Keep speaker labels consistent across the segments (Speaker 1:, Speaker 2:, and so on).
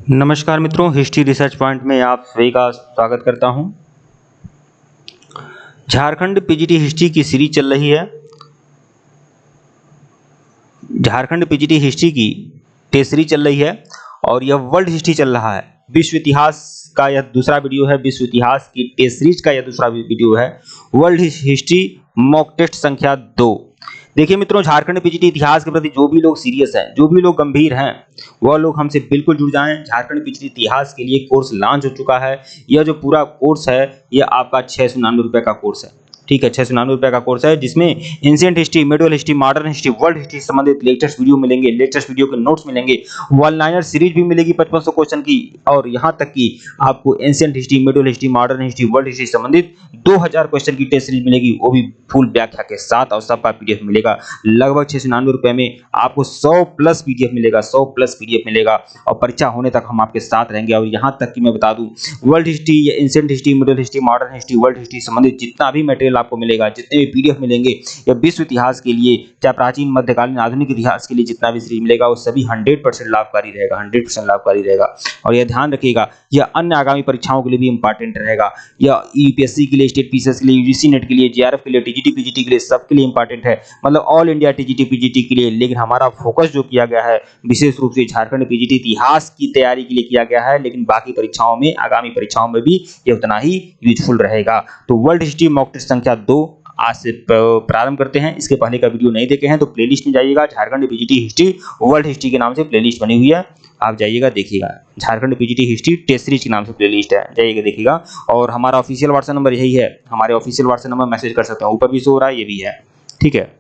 Speaker 1: नमस्कार मित्रों, history research point में आप सभी का स्वागत करता हूं। झारखंड पीजीटी हिस्ट्री की सीरीज चल रही है। झारखंड पीजीटी हिस्ट्री की टेस्ट सीरीज चल रही है और यह वर्ल्ड हिस्ट्री चल रहा है। विश्व इतिहास का यह दूसरा वीडियो है। विश्व इतिहास की टेस्ट सीरीज का यह दूसरा वीडियो है। वर्ल्ड हिस्ट्री मॉक टेस्ट संख्या 2। देखिए मित्रों, झारखंड पीजीटी इतिहास के प्रति जो भी लोग सीरियस हैं, जो भी लोग गंभीर हैं, वह लोग हमसे बिल्कुल जुड़ जाएं। झारखंड पीजीटी इतिहास के लिए कोर्स लॉन्च हो चुका है। यह जो पूरा कोर्स है, यह आपका 699 रुपये का कोर्स है। ठीक है, 699 रुपये का कोर्स है, जिसमें ancient history, medieval history, modern history, world history संबंधित लेटेस्ट वीडियो मिलेंगे, लेटेस्ट वीडियो के नोट्स मिलेंगे, वन लाइनर सीरीज भी मिलेगी 5500 क्वेश्चन की, और यहाँ तक कि आपको ancient history, medieval history, modern history, world history संबंधित 2000 क्वेश्चन की टेस्ट सीरीज मिलेगी, वो भी फुल व्याख्या के साथ, और सबका पीडीएफ मिलेगा। लगभग 699 रुपये में आपको 100 प्लस पीडीएफ मिलेगा, 100 प्लस पीडीएफ मिलेगा, और परीक्षा होने तक हम आपके साथ रहेंगे। और यहाँ तक कि मैं बता दूं, वर्ल्ड हिस्ट्री या ancient history, medieval history, modern history, world history संबंधित जितना भी मटेरियल आपको मिलेगा, जितने भी पीडीएफ मिलेंगे, या विश्व इतिहास के लिए, चाहे प्राचीन, मध्यकालीन, आधुनिक इतिहास के लिए जितना भी सीरीज मिलेगा, वो सभी 100% लाभकारी रहेगा, 100% लाभकारी रहेगा। और यह ध्यान रखिएगा, यह अन्य आगामी परीक्षाओं के लिए भी इंपॉर्टेंट रहेगा। यह यूपीएससी के लिए, स्टेट पीसीएस के लिए, यूजीसी नेट के लिए, जेआरएफ के लिए, टीजीटी पीजीटी के लिए, सबके लिए इंपॉर्टेंट है, मतलब ऑल इंडिया टीजीटी पीजीटी के लिए। लेकिन हमारा फोकस जो किया गया है विशेष रूप से झारखंड पीजीटी इतिहास की तैयारी के लिए किया गया है, लेकिन बाकी परीक्षाओं में, आगामी परीक्षाओं में भी ये उतना ही यूजफुल रहेगा। तो वर्ल्ड हिस्ट्री मॉक टेस्ट संख्या 2 आज से प्रारंभ करते हैं। इसके पहले का वीडियो नहीं देखे हैं तो प्लेलिस्ट में जाइएगा, Jharkhand PGT history world history के नाम से प्लेलिस्ट बनी हुई है, आप जाइएगा देखिएगा। Jharkhand PGT history test series के नाम से प्लेलिस्ट है, जाइएगा देखिएगा। और हमारा ऑफिशियल व्हाट्सएप नंबर यही है, हमारे ऑफिशियल व्हाट्सएप नंबर मैसेज कर सकते हैं, ऊपर भी शो हो रहा है, ये भी है। ठीक है,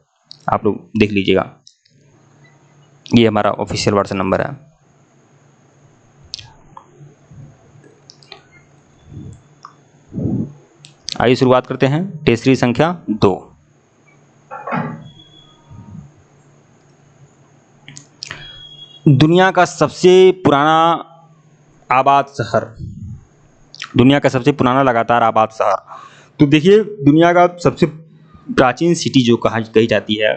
Speaker 1: आप लोग देख लीजिएगा, ये हमारा ऑफिशियल व्हाट्सएप नंबर है। आइए शुरुआत करते हैं टेस्ट सीरीज संख्या 2। दुनिया का सबसे पुराना आबाद शहर, दुनिया का सबसे पुराना लगातार आबाद शहर। तो देखिए, दुनिया का सबसे प्राचीन सिटी जो कही जाती है,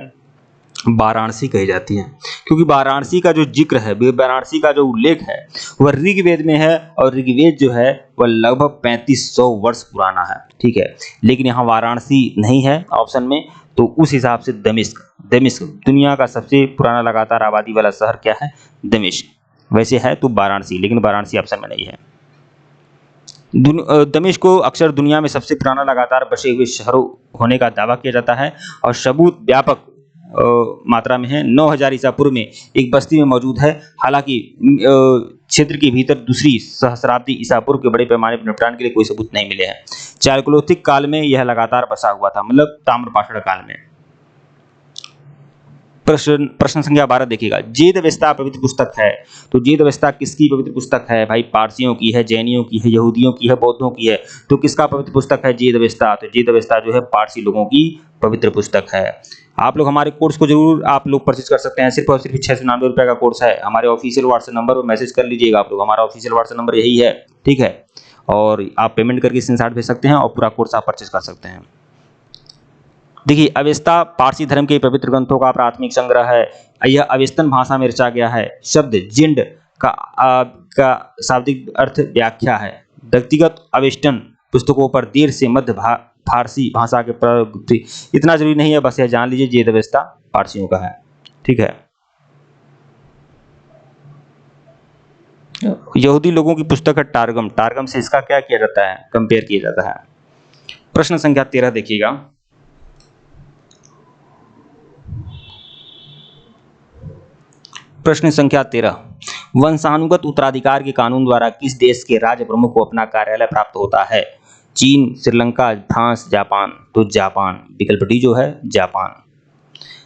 Speaker 1: वाराणसी कही जाती है, क्योंकि वाराणसी का जो जिक्र है, वाराणसी का जो उल्लेख है, वह ऋग्वेद में है, और ऋग्वेद जो है वह लगभग 3500 वर्ष पुराना है। ठीक है, लेकिन यहाँ वाराणसी नहीं है ऑप्शन में, तो उस हिसाब से दमिश्क, दुनिया का सबसे पुराना लगातार आबादी वाला शहर क्या है? दमिश्क। वैसे है तो वाराणसी, लेकिन वाराणसी ऑप्शन में नहीं है। दमिश्क को अक्सर दुनिया में सबसे पुराना लगातार बसे हुए शहरों होने का दावा किया जाता है, और सबूत व्यापक मात्रा में है। 9000 ईसा पूर्व में एक बस्ती में मौजूद है। हालांकि क्षेत्र के भीतर दूसरी सहस्राब्दी ईसा पूर्व के बड़े पैमाने पर निपटान के लिए कोई सबूत नहीं मिले हैं। चालकोलिथिक काल में यह लगातार बसा हुआ था, मतलब ताम्रपाषाण काल में। प्रश्न संख्या 12 देखिएगा, वेद-अवेस्ता पवित्र पुस्तक है, तो वेद-अवेस्ता किसकी पवित्र पुस्तक है? भाई पारसियों की है, जैनियों की है, यहूदियों की है, बौद्धों की है। तो किसका पवित्र पुस्तक है? वेद-अवेस्ता। तो वेद-अवेस्ता जो है पारसी लोगों की पवित्र पुस्तक है। आप लोग हमारे कोर्स को जरूर आप लोग परचेज कर सकते हैं, सिर्फ और सिर्फ 699 रुपये का कोर्स है। हमारे ऑफिशियल व्हाट्सएप नंबर पर मैसेज कर लीजिएगा आप लोग, हमारा ऑफिशियल व्हाट्सएप नंबर यही है। ठीक है, और आप पेमेंट करके स्क्रीनशॉट भेज सकते हैं और पूरा कोर्स आप परचेज कर सकते हैं। देखिए, अवेस्ता पारसी धर्म के पवित्र ग्रंथों का प्राथमिक संग्रह है। यह अवेस्तन भाषा में रचा गया है। शब्द जिंड का शाब्दिक अर्थ व्याख्या है। व्यक्तिगत अवेस्टन पुस्तकों पर देर से मध्य फारसी भाषा के प्रयोग, इतना जरूरी नहीं है, बस यह जान लीजिए ये अवेस्ता पारसियों का है। ठीक है, यहूदी लोगों की पुस्तक है टारगम। टारगम से इसका क्या किया जाता है? कंपेयर किया जाता है। प्रश्न संख्या 13 देखिएगा, प्रश्न संख्या 13, वंशानुगत उत्तराधिकार के कानून द्वारा किस देश के राज्य प्रमुख को अपना कार्यालय प्राप्त होता है? चीन, श्रीलंका, फ्रांस, जापान। तो जापान, विकल्प डी जो है जापान।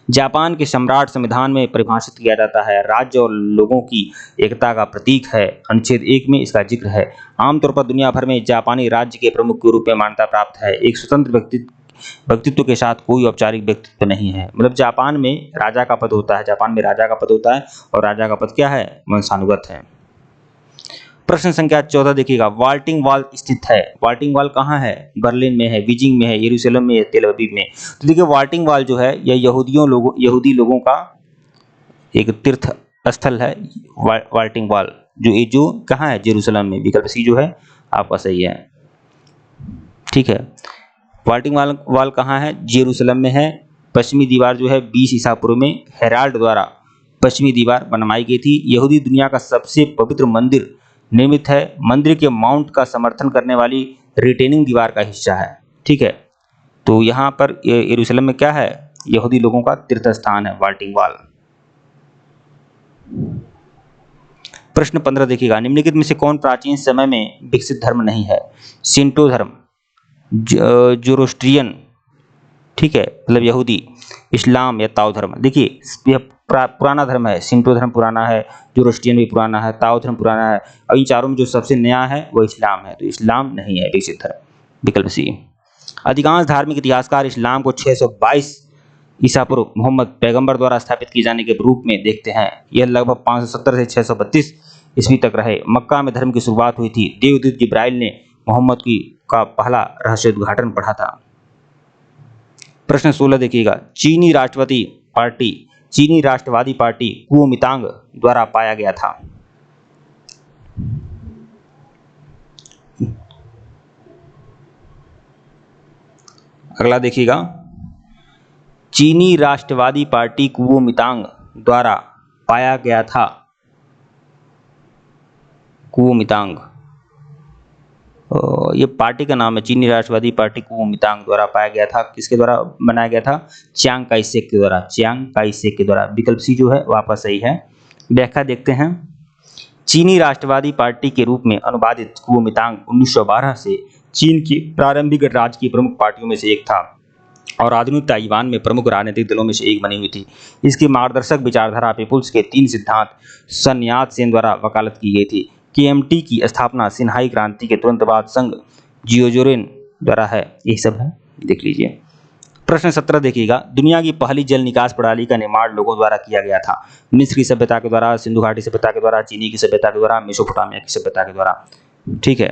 Speaker 1: जापान के सम्राट संविधान में परिभाषित किया जाता है, राज्य और लोगों की एकता का प्रतीक है। अनुच्छेद 1 में इसका जिक्र है। आमतौर पर दुनिया भर में जापानी राज्य के प्रमुख के रूप में मान्यता प्राप्त है। एक स्वतंत्र व्यक्तित्व के साथ कोई औपचारिक व्यक्तित्व नहीं है। मतलब जापान में राजा का पद होता है, जापान में राजा का पद होता है, और राजा का पद क्या है? वंशानुगत है। प्रश्न संख्या 14 देखिएगा, वाल्टिंग वॉल स्थित है। वाल्टिंग वॉल कहाँ है? बर्लिन में है, बीजिंग में है, यरूशलेम में है, तेल अवीव में। तो देखिए, वाल्टिंग वॉल जो है यह यहूदी लोगों का एक तीर्थ स्थल है। वाल्टिंग वॉल जो कहाँ है, जेरूसलम में। विकल्प सी जो है आपका सही है। ठीक है, वाल्टिंग वाल कहाँ है, जेरूसलम में है। पश्चिमी दीवार जो है 20 ईसा पूर्व में हेराल्ड द्वारा पश्चिमी दीवार बनवाई गई थी। यहूदी दुनिया का सबसे पवित्र मंदिर निर्मित है। मंदिर के माउंट का समर्थन करने वाली रिटेनिंग दीवार का हिस्सा है। ठीक है, तो यहाँ पर यरूशलेम में क्या है, यहूदी लोगों का तीर्थ स्थान है वाल्टिंग वाल। प्रश्न 15 देखिएगा, निम्नलिखित में से कौन प्राचीन समय में विकसित धर्म नहीं है। शिंटो धर्म, जोरोस्ट्रियन, ठीक है, मतलब यहूदी, इस्लाम या ताओ धर्म। देखिए यह पुराना धर्म है, शिंटो धर्म पुराना है, जोरोस्ट्रियन भी पुराना है, ताओ धर्म पुराना है, और इन चारों में जो सबसे नया है वो इस्लाम है। तो इस्लाम नहीं है विकसित धर्म, विकल्प सी। अधिकांश धार्मिक इतिहासकार इस्लाम को 622 ईसा पूर्व मोहम्मद पैगंबर द्वारा स्थापित किए जाने के रूप में देखते हैं। यह लगभग 570 से 632 ईस्वी तक रहे। मक्का में धर्म की शुरुआत हुई थी। देवदूत जिब्राइल ने मोहम्मद का पहला रहस्योद्घाटन पढ़ा था। प्रश्न 16 देखिएगा, चीनी राष्ट्रवादी पार्टी कुओमितांग द्वारा पाया गया था। अगला देखिएगा, चीनी राष्ट्रवादी पार्टी कुओमितांग द्वारा पाया गया था। कुओमितांग ये पार्टी का नाम है, चीनी राष्ट्रवादी पार्टी कुओमितांग द्वारा पाया गया था। किसके द्वारा बनाया गया था, चियांग काई शेक के द्वारा, चियांग काई शेक के द्वारा। विकल्प सी जो है वह आपका सही है। व्याख्या देखते हैं, चीनी राष्ट्रवादी पार्टी के रूप में अनुवादित कुओमितांग 1912 से चीन की प्रारंभिक राजकीय प्रमुख पार्टियों में से एक था और आधुनिक ताइवान में प्रमुख राजनीतिक दलों में से एक बनी हुई थी। इसकी मार्गदर्शक विचारधारा पीपुल्स के 3 सिद्धांत सन यात सेन द्वारा वकालत की गई थी। केएमटी की स्थापना सिन्हाई क्रांति के तुरंत बाद संघ जियोजोरेन द्वारा है। यही सब है, देख लीजिए। प्रश्न 17 देखिएगा, दुनिया की पहली जल निकास प्रणाली का निर्माण लोगों द्वारा किया गया था। मिस्र की सभ्यता के द्वारा, सिंधु घाटी सभ्यता के द्वारा, चीनी की सभ्यता के द्वारा, मेसोपोटामिया की सभ्यता के द्वारा। ठीक है,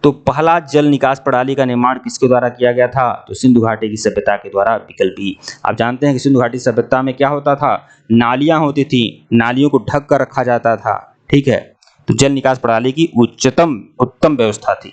Speaker 1: तो पहला जल निकास प्रणाली का निर्माण किसके द्वारा किया गया था, तो सिंधु घाटी की सभ्यता के द्वारा। विकल्प बी। आप जानते हैं कि सिंधु घाटी सभ्यता में क्या होता था, नालियां होती थी, नालियों को ढक कर रखा जाता था। ठीक है, तो जल निकास प्रणाली की उत्तम व्यवस्था थी।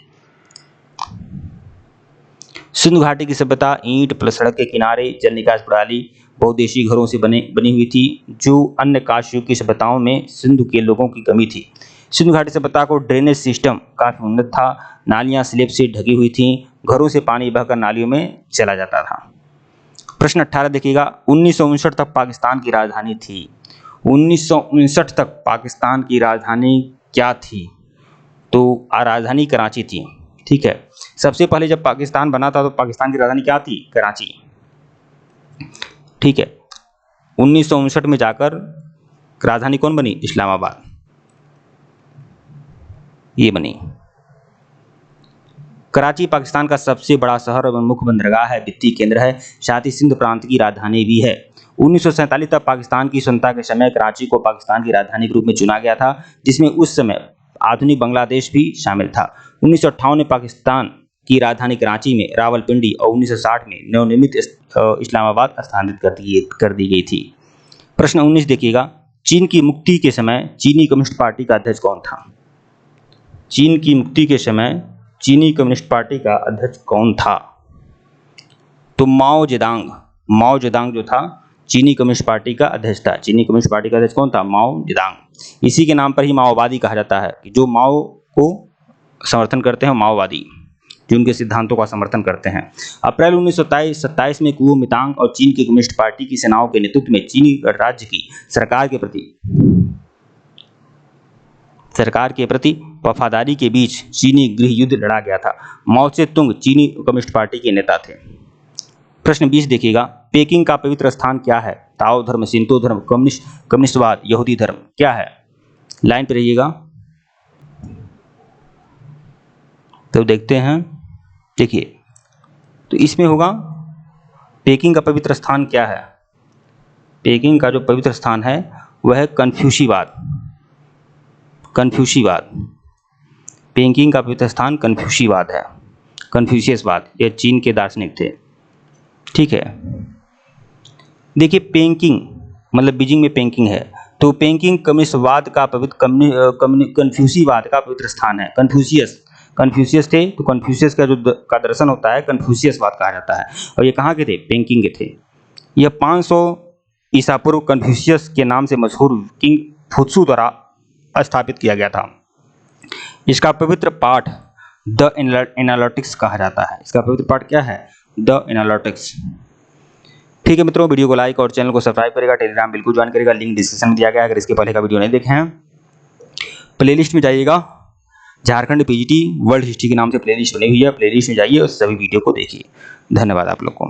Speaker 1: सिंधु घाटी की सभ्यता ईंट प्लस सड़क के किनारे जल निकास प्रणाली बहुउद्देशीय घरों से बनी हुई थी, जो अन्य काश युग की सभ्यताओं में सिंधु के लोगों की कमी थी। सिंधु घाटी सभ्यता को ड्रेनेज सिस्टम काफी उन्नत था, नालियां स्लेब से ढकी हुई थीं, घरों से पानी बहकर नालियों में चला जाता था। प्रश्न 18 देखिएगा, 1959 तक पाकिस्तान की राजधानी थी। 1959 तक पाकिस्तान की राजधानी क्या थी, तो राजधानी कराची थी। ठीक है, सबसे पहले जब पाकिस्तान बना था तो पाकिस्तान की राजधानी क्या थी, कराची। ठीक है, 1959 में जाकर राजधानी कौन बनी, इस्लामाबाद, ये बनी। कराची पाकिस्तान का सबसे बड़ा शहर और मुख्य बंदरगाह है, वित्तीय केंद्र है, साथ ही सिंध प्रांत की राजधानी भी है। 1947 तक पाकिस्तान की स्वतंत्रता के समय कराची को पाकिस्तान की राजधानी के रूप में चुना गया था, जिसमें उस समय आधुनिक बांग्लादेश भी शामिल था। 1958 में पाकिस्तान की राजधानी कराची में रावलपिंडी और 1960 में नवनिर्मित इस्लामाबाद स्थानांतरित कर दी गई थी। प्रश्न 19 देखिएगा, चीन की मुक्ति के समय चीनी कम्युनिस्ट पार्टी का अध्यक्ष कौन था। चीन की मुक्ति के समय चीनी कम्युनिस्ट पार्टी का अध्यक्ष कौन था, तो माओ जेदांग जो था चीनी कम्युनिस्ट पार्टी का अध्यक्ष था। चीनी कम्युनिस्ट पार्टी का अध्यक्ष कौन था, माओ जेदांग। इसी के नाम पर ही माओवादी कहा जाता है, कि जो माओ को समर्थन करते हैं, माओवादी जो उनके सिद्धांतों का समर्थन करते हैं। अप्रैल 1927 में कुओमितांग और चीन की कम्युनिस्ट पार्टी की सेनाओं के नेतृत्व में चीनी राज्य की सरकार के प्रति वफादारी के बीच चीनी गृह युद्ध लड़ा गया था। माओ त्से तुंग चीनी कम्युनिस्ट पार्टी के नेता थे। प्रश्न 20 देखिएगा, पेकिंग का पवित्र स्थान क्या है, ताओ धर्म, शिंतो धर्म, कम्युनिस्टवाद, यहूदी धर्म, क्या है। लाइन पे रहिएगा, तो देखते हैं। देखिए, तो इसमें होगा पेकिंग का पवित्र स्थान क्या है। पेकिंग का जो पवित्र स्थान है वह है कन्फ्यूशियसवाद। पेकिंग का पवित्र स्थान कन्फ्यूशियसवाद है, कन्फ्यूशियसवाद, ये चीन के दार्शनिक थे। ठीक है, देखिए पेकिंग मतलब बीजिंग में पेकिंग है, तो पेकिंग कम्युनिस्टवाद का पवित्र कन्फ्यूसीवाद का पवित्र स्थान है। कन्फ्यूशियस थे, तो कन्फ्यूशियस का जो का दर्शन होता है कन्फ्यूशियसवाद कहा जाता है। और ये कहाँ के थे? पेकिंग के थे। यह 500 ईसा पूर्व कन्फ्यूशियस के नाम से मशहूर किंग फुत्सु द्वारा स्थापित किया गया था। इसका पवित्र पाठ द एनालिटिक्स कहा जाता है। इसका पवित्र पाठ क्या है? The analytics. ठीक है मित्रों, वीडियो को लाइक और चैनल को सब्सक्राइब करेगा, टेलीग्राम बिल्कुल ज्वाइन करेगा, लिंक डिस्क्रिप्शन में दिया गया है। अगर इसके पहले का वीडियो नहीं देखे हैं, प्लेलिस्ट में जाइएगा, झारखंड पीजीटी वर्ल्ड हिस्ट्री के नाम से प्लेलिस्ट बनी हुई है, प्लेलिस्ट में जाइए और सभी वीडियो को देखिए। धन्यवाद आप लोग को।